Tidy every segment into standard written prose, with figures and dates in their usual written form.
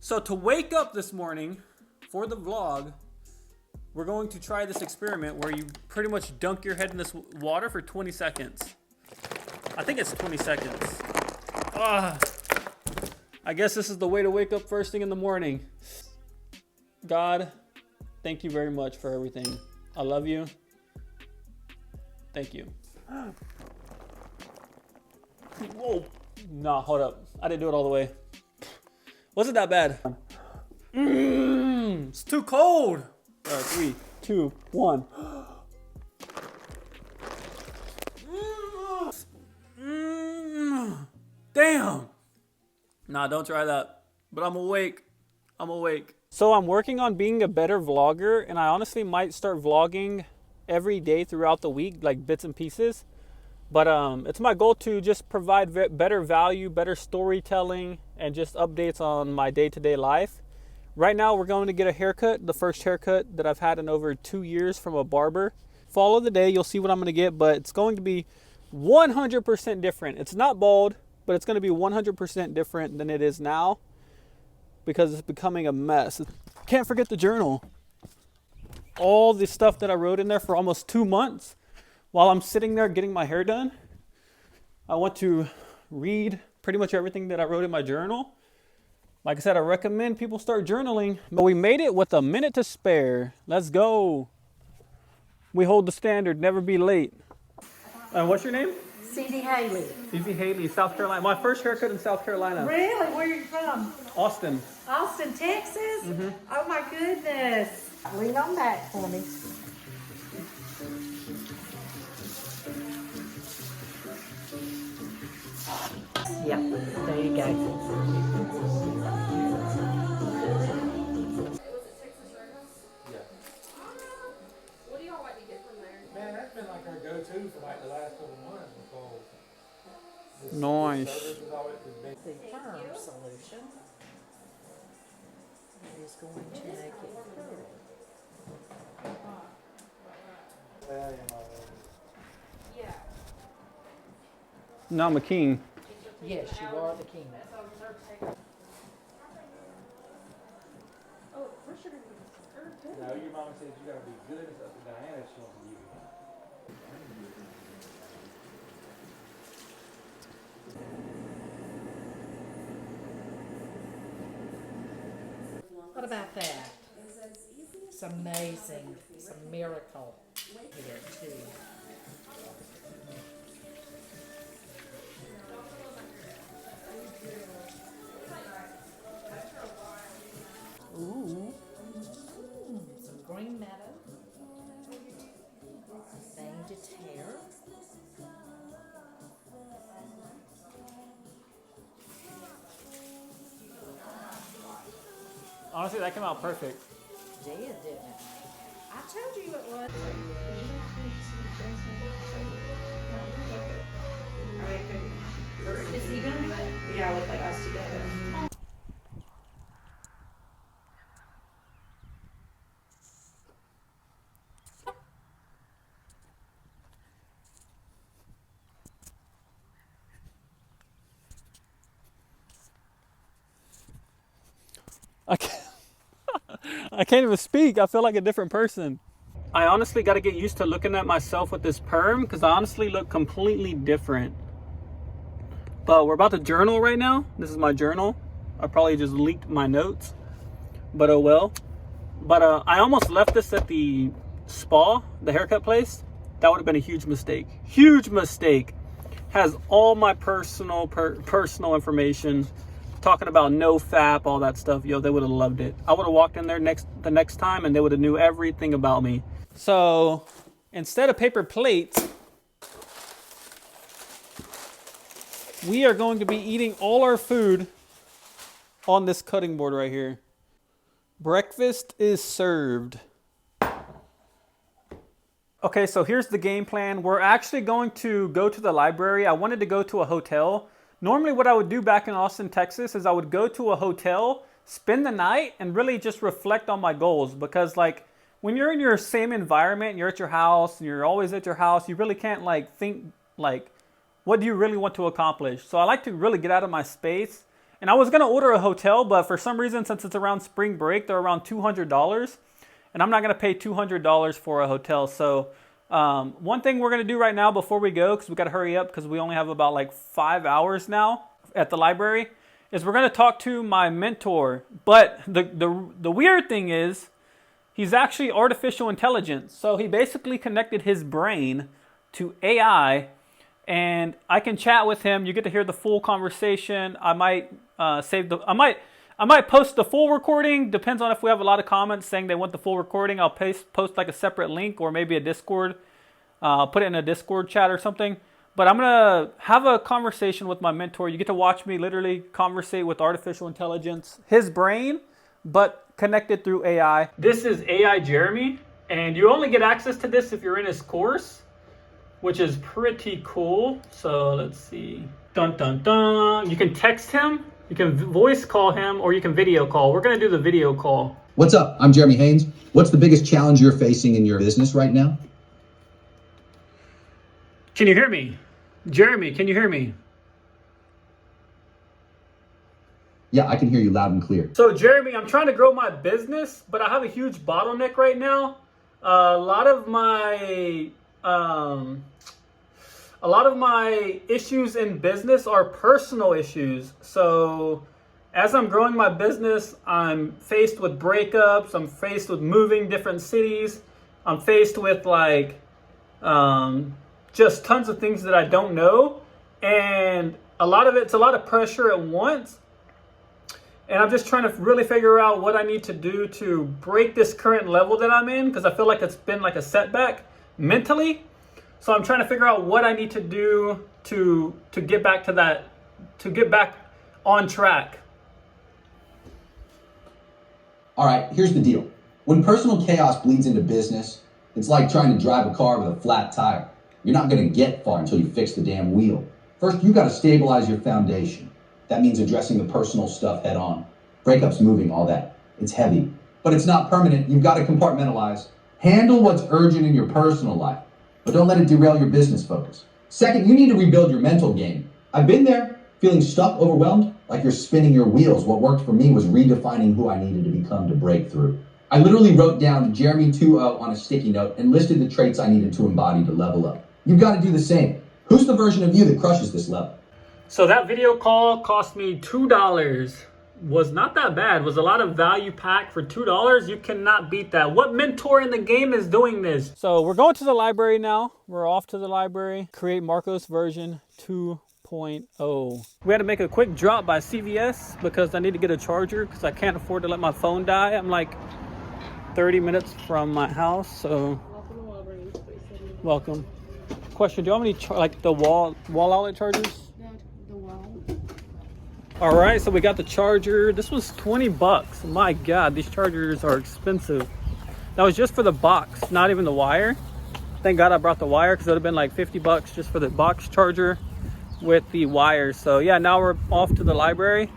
So to wake up this morning for the vlog, we're going to try this experiment where you pretty much dunk your head in this water for 20 seconds. I think it's 20 seconds. I guess this is the way to wake up first thing in the morning. God, thank you very much for everything. I love you. Thank you. Whoa. Nah, hold up. I didn't do it all the way. Wasn't that bad. It's too cold. 3, 2, 1. Damn. Nah, don't try that. But I'm awake. I'm awake. So I'm working on being a better vlogger, and I honestly might start vlogging every day throughout the week, like bits and pieces. But it's my goal to just provide better value, better storytelling, and just updates on my day-to-day life. Right now, we're going to get a haircut, the first haircut that I've had in over 2 years from a barber. Follow the day, you'll see what I'm going to get, but it's going to be 100% different. It's not bald, but it's going to be 100% different than it is now because it's becoming a mess. Can't forget the journal. All the stuff that I wrote in there for almost 2 months while I'm sitting there getting my hair done. I want to read pretty much everything that I wrote in my journal. Like I said, I recommend people start journaling. But we made it with a minute to spare. Let's go. We hold the standard, never be late. And what's your name? Susie Haley. Susie Haley, South Carolina. My first haircut in South Carolina. Really? Where are you from? Austin. Austin, Texas? Mm-hmm. Oh my goodness. Lean on back for me. Yep, there you go. Man, that's been like our go-to for like the last couple months because Nice. service has always been. The firm solution is going to make it curly. No, I'm a king. Yes, you are the king. No, your mama says you gotta be good. It's up to Diana. She wants to give you. What about that? It's amazing. It's a miracle here too. Ooh. Some green meadow. Banded hair. Honestly, that came out perfect. Did, didn't it? I told you it was. Is he gonna do it? Yeah, with like us together. I can't even speak. I feel like a different person. I honestly got to get used to looking at myself with this perm because I honestly look completely different. But we're about to journal right now. This is my journal. I probably just leaked my notes, but oh well. But I almost left this at the spa, the haircut place. That would have been a huge mistake. Huge mistake. Has all my personal information. Talking about no fap, all that stuff. Yo, they would have loved it. I would have walked in there the next time and they would have knew everything about me. So instead of paper plates, we are going to be eating all our food on this cutting board right here. Breakfast is served. Okay, so here's the game plan. We're actually going to go to the library. I wanted to go to a hotel. Normally what I would do back in Austin, Texas is I would go to a hotel, spend the night, and really just reflect on my goals. Because like when you're in your same environment, you're at your house, and you're always at your house, you really can't like think like, what do you really want to accomplish? So I like to really get out of my space And I was going to order a hotel, but for some reason, since it's around spring break, they're around $200. And I'm not going to pay $200 for a hotel. So one thing we're going to do right now before we go, because we got to hurry up because we only have about like 5 hours now at the library, is we're going to talk to my mentor. But the weird thing is he's actually artificial intelligence. So he basically connected his brain to AI, and I can chat with him. You get to hear the full conversation. I might I might post the full recording. Depends on if we have a lot of comments saying they want the full recording. I'll post like a separate link or maybe a Discord. Put it in a Discord chat or something. But I'm going to have a conversation with my mentor. You get to watch me literally conversate with artificial intelligence, his brain, but connected through AI. This is AI Jeremy, and you only get access to this if you're in his course, which is pretty cool. So let's see. Dun, dun, dun. You can text him, you can voice call him, or you can video call. We're going to do the video call. What's up? I'm Jeremy Haynes. What's the biggest challenge you're facing in your business right now? Can you hear me? Jeremy, can you hear me? Yeah, I can hear you loud and clear. So Jeremy, I'm trying to grow my business, but I have a huge bottleneck right now. A lot of my issues in business are personal issues. So as I'm growing my business, I'm faced with breakups. I'm faced with moving different cities. I'm faced with just tons of things that I don't know. And a lot of it's a lot of pressure at once. And I'm just trying to really figure out what I need to do to break this current level that I'm in, because I feel like it's been like a setback mentally. So I'm trying to figure out what I need to do to get back to that, to get back on track. All right, here's the deal. When personal chaos bleeds into business, it's like trying to drive a car with a flat tire. You're not going to get far until you fix the damn wheel. First, you got to stabilize your foundation. That means addressing the personal stuff head on. Breakups, moving, all that. It's heavy, but it's not permanent. You've got to compartmentalize. Handle what's urgent in your personal life, but don't let it derail your business focus. Second, you need to rebuild your mental game. I've been there, feeling stuck, overwhelmed, like you're spinning your wheels. What worked for me was redefining who I needed to become to break through. I literally wrote down Jeremy 2.0 on a sticky note and listed the traits I needed to embody to level up. You've got to do the same. Who's the version of you that crushes this level? So that video call cost me $2. Was not that bad. Was a lot of value packed for $2. You cannot beat that. What mentor in the game is doing this? So we're going to the library now. We're off to the library. Create Marcos version 2.0. We had to make a quick drop by CVS because I need to get a charger because I can't afford to let my phone die. I'm like 30 minutes from my house, so welcome. Question, do you have any like the wall outlet chargers? The wall. All right, so we got the charger. This was $20. My God, these chargers are expensive. That was just for the box, not even the wire. Thank God I brought the wire because it would have been like $50 just for the box charger with the wire. So yeah, now we're off to the library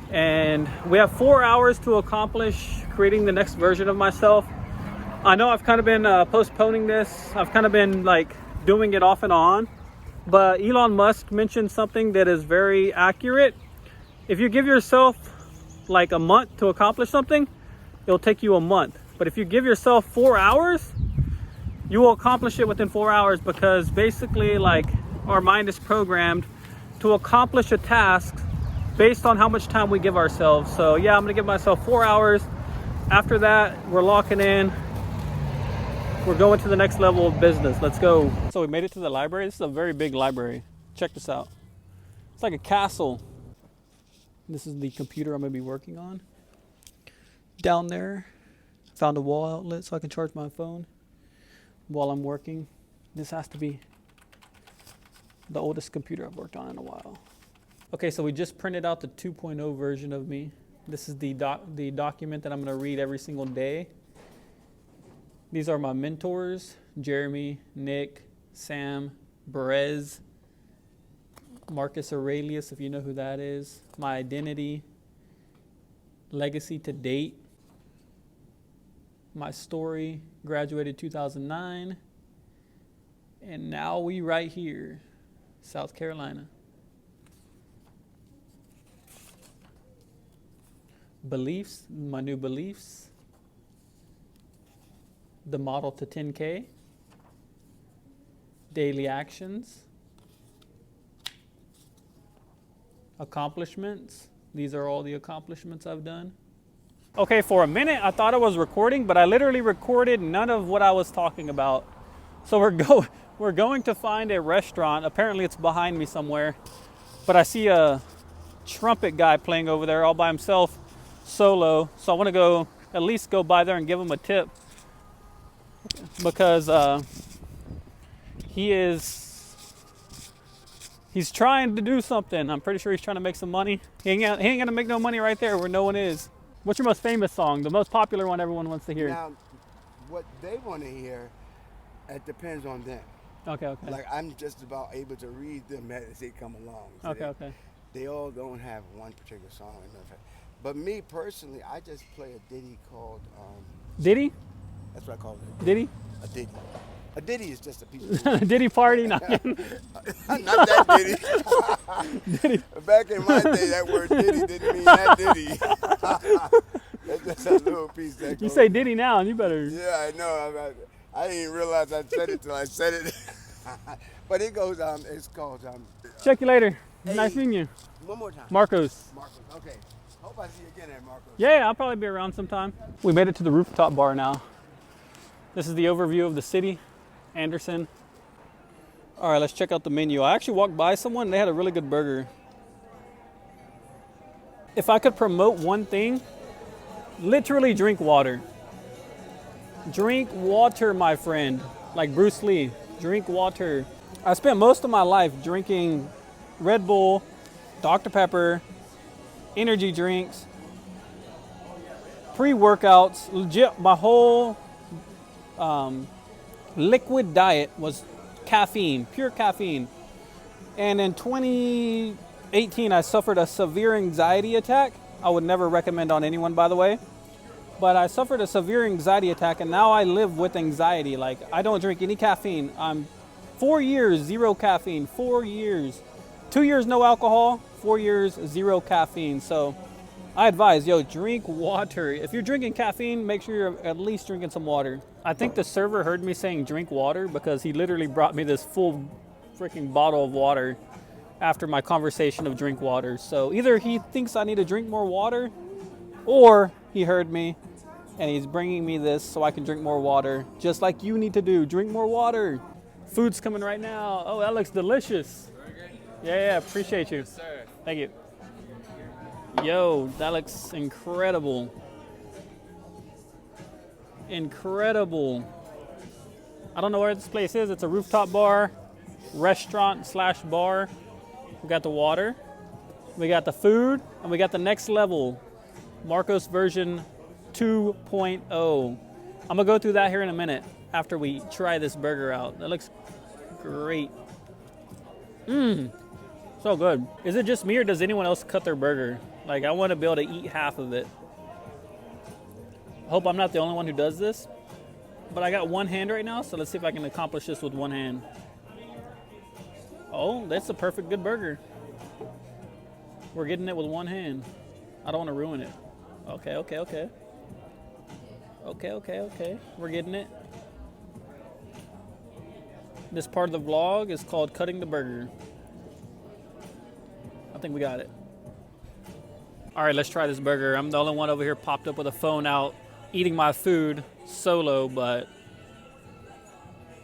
and we have 4 hours to accomplish creating the next version of myself. I know I've kind of been postponing this. I've kind of been like doing it off and on, but Elon Musk mentioned something that is very accurate. If you give yourself like a month to accomplish something, it'll take you a month. But if you give yourself 4 hours, you will accomplish it within 4 hours, because basically like our mind is programmed to accomplish a task based on how much time we give ourselves. So yeah, I'm gonna give myself 4 hours. After that, we're locking in. We're going to the next level of business. Let's go. So we made it to the library. This is a very big library. Check this out. It's like a castle. This is the computer I'm gonna be working on. Down there, found a wall outlet so I can charge my phone while I'm working. This has to be the oldest computer I've worked on in a while. Okay, so we just printed out the 2.0 version of me. This is the document that I'm gonna read every single day. These are my mentors: Jeremy, Nick, Sam, Berez, Marcus Aurelius, if you know who that is. My identity, legacy to date, my story, graduated 2009, and now we right here, South Carolina. Beliefs, my new beliefs. The model to 10K. Daily actions. Accomplishments. These are all the accomplishments I've done. Okay, for a minute I thought I was recording, but I literally recorded none of what I was talking about. So we're going to find a restaurant. Apparently it's behind me somewhere. But I see a trumpet guy playing over there all by himself, solo. So I want to go at least go by there and give him a tip, because he's trying to do something. I'm pretty sure he's trying to make some money. He ain't gonna make no money right there where no one is. What's your most famous song? The most popular one everyone wants to hear. Now, what they want to hear, it depends on them. Okay. Like, I'm just about able to read them as they come along. So Okay. They all don't have one particular song. But me personally, I just play a ditty called... Diddy? That's what I call it. Diddy? A ditty. A ditty is just a piece of music. Diddy party? No. Not that ditty. Diddy. Back in my day, that word ditty didn't mean that ditty. That's just a little piece that You goes- say Diddy now, and you better. Yeah, I know. I didn't even realize I said it till I said it. But it goes, it's called... Check you later. Hey. Nice meeting you. One more time. Marcos. Marcos, okay. Hope I see you again at Marcos. Yeah, I'll probably be around sometime. We made it to the rooftop bar now. This is the overview of the city, Anderson. All right, let's check out the menu. I actually walked by someone and they had a really good burger. If I could promote one thing, literally drink water. Drink water, my friend. Like Bruce Lee, drink water. I spent most of my life drinking Red Bull, Dr. Pepper, energy drinks, pre-workouts. Legit, my whole liquid diet was caffeine, pure caffeine. And in 2018, I suffered a severe anxiety attack. I would never recommend on anyone, by the way. But I suffered a severe anxiety attack, and now I live with anxiety. Like, I don't drink any caffeine. I'm 4 years, zero caffeine, 4 years. 2 years, no alcohol, 4 years, zero caffeine. So I advise, drink water. If you're drinking caffeine, make sure you're at least drinking some water. I think the server heard me saying drink water because he literally brought me this full freaking bottle of water after my conversation of drink water. So either he thinks I need to drink more water, or he heard me and he's bringing me this so I can drink more water, just like you need to do. Drink more water. Food's coming right now. Oh, that looks delicious. Yeah, appreciate you. Yes, sir. Thank you. Yo, that looks incredible. Incredible. I don't know where this place is. It's a rooftop bar, restaurant / bar. We got the water, we got the food, and we got the next level, Marcos version 2.0. I'm gonna go through that here in a minute after we try this burger out. That looks great. So good. Is it just me or does anyone else cut their burger? Like, I want to be able to eat half of it. I hope I'm not the only one who does this, but I got one hand right now, so let's see if I can accomplish this with one hand. Oh, that's a perfect good burger. We're getting it with one hand. I don't want to ruin it. Okay. We're getting it. This part of the vlog is called Cutting the Burger. I think we got it. All right, let's try this burger. I'm the only one over here popped up with a phone out, eating my food solo, but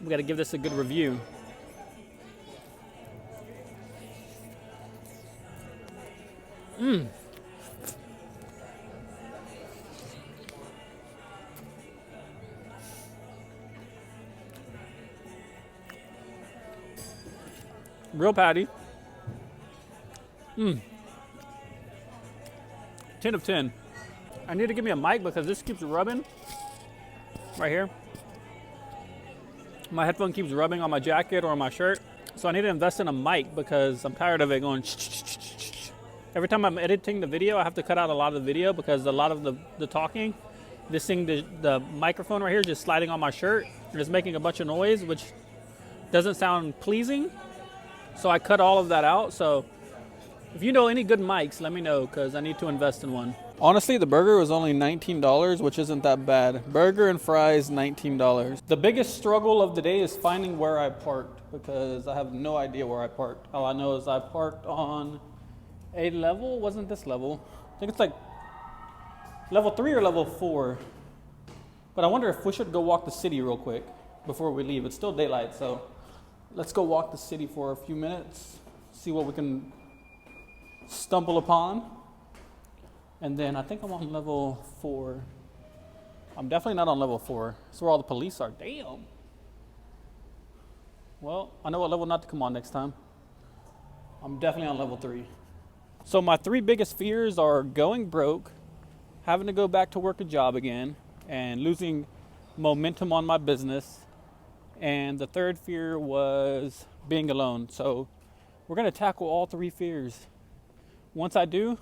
we got to give this a good review. Real patty. 10 of 10. I need to give me a mic because this keeps rubbing right here. My headphone keeps rubbing on my jacket or on my shirt. So I need to invest in a mic because I'm tired of it going every time I'm editing the video. I have to cut out a lot of the video because a lot of the talking, this thing, the microphone right here is just sliding on my shirt and it's making a bunch of noise, which doesn't sound pleasing. So I cut all of that out. So if you know any good mics, let me know because I need to invest in one. Honestly, the burger was only $19, which isn't that bad. Burger and fries, $19. The biggest struggle of the day is finding where I parked because I have no idea where I parked. All I know is I parked on a level, wasn't this level? I think it's like level 3 or level 4. But I wonder if we should go walk the city real quick before we leave. It's still daylight, so let's go walk the city for a few minutes, see what we can stumble upon. And then I think I'm on level 4. I'm definitely not on level 4. That's where all the police are. Damn. Well, I know what level not to come on next time. I'm definitely on level 3. So my 3 biggest fears are going broke, having to go back to work a job again, and losing momentum on my business. And the third fear was being alone. So we're going to tackle all 3 fears. Once I do,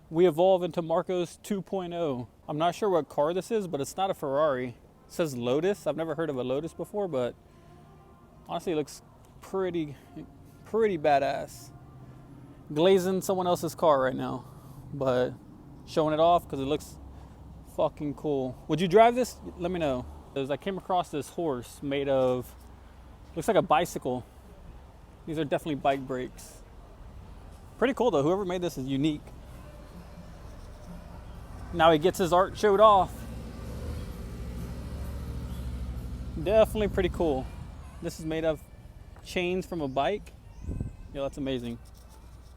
we evolve into Marcos 2.0. I'm not sure what car this is, but it's not a Ferrari. It says Lotus. I've never heard of a Lotus before, but honestly, it looks pretty badass. Glazing someone else's car right now, but showing it off because it looks fucking cool. Would you drive this? Let me know. Because I came across this horse made of, looks like a bicycle. These are definitely bike brakes. Pretty cool though. Whoever made this is unique. Now he gets his art showed off. Definitely pretty cool. This is made of chains from a bike. Yeah, that's amazing.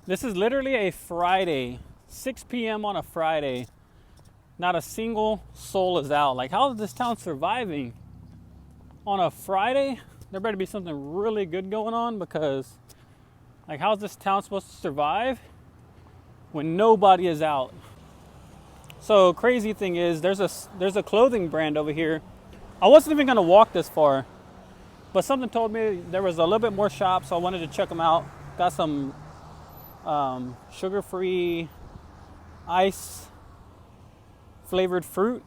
This is literally a Friday, 6 p.m. on a Friday. Not a single soul is out. Like, how is this town surviving on a Friday? There better be something really good going on because, like, how is this town supposed to survive when nobody is out? So crazy thing is, there's a clothing brand over here. I wasn't even gonna walk this far, but something told me there was a little bit more shops, so I wanted to check them out. Got some sugar-free ice flavored fruit.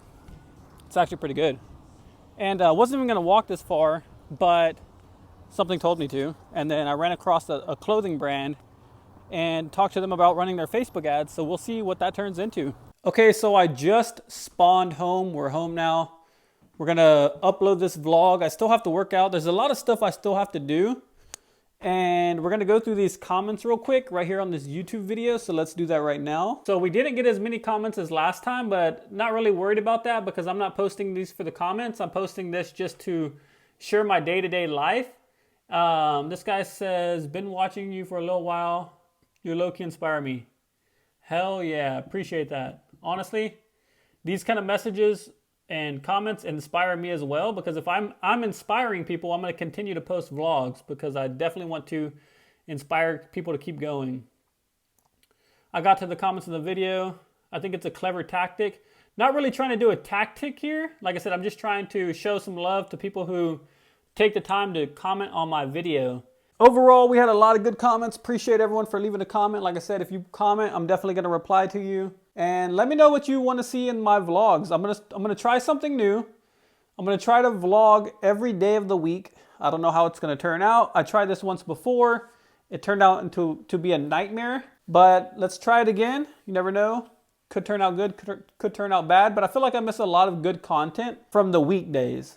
It's actually pretty good. And I wasn't even gonna walk this far, but something told me to. And then I ran across a clothing brand and talked to them about running their Facebook ads. So we'll see what that turns into. Okay, so I just spawned home. We're home now. We're gonna upload this vlog. I still have to work out. There's a lot of stuff I still have to do. And we're gonna go through these comments real quick right here on this YouTube video. So let's do that right now. So we didn't get as many comments as last time, but not really worried about that because I'm not posting these for the comments. I'm posting this just to share my day-to-day life. This guy says, been watching you for a little while. You low-key inspire me. Hell yeah, appreciate that. Honestly, these kind of messages and comments inspire me as well because if I'm inspiring people, I'm going to continue to post vlogs because I definitely want to inspire people to keep going. I got to the comments in the video. I think it's a clever tactic. Not really trying to do a tactic here. Like I said, I'm just trying to show some love to people who take the time to comment on my video. Overall, we had a lot of good comments. Appreciate everyone for leaving a comment. Like I said, if you comment, I'm definitely going to reply to you. And let me know what you want to see in my vlogs. I'm gonna try something new. I'm gonna try to vlog every day of the week. I don't know how it's gonna turn out. I tried this once before. It turned out to be a nightmare. But let's try it again. You never know. Could turn out good, could turn out bad. But I feel like I miss a lot of good content from the weekdays.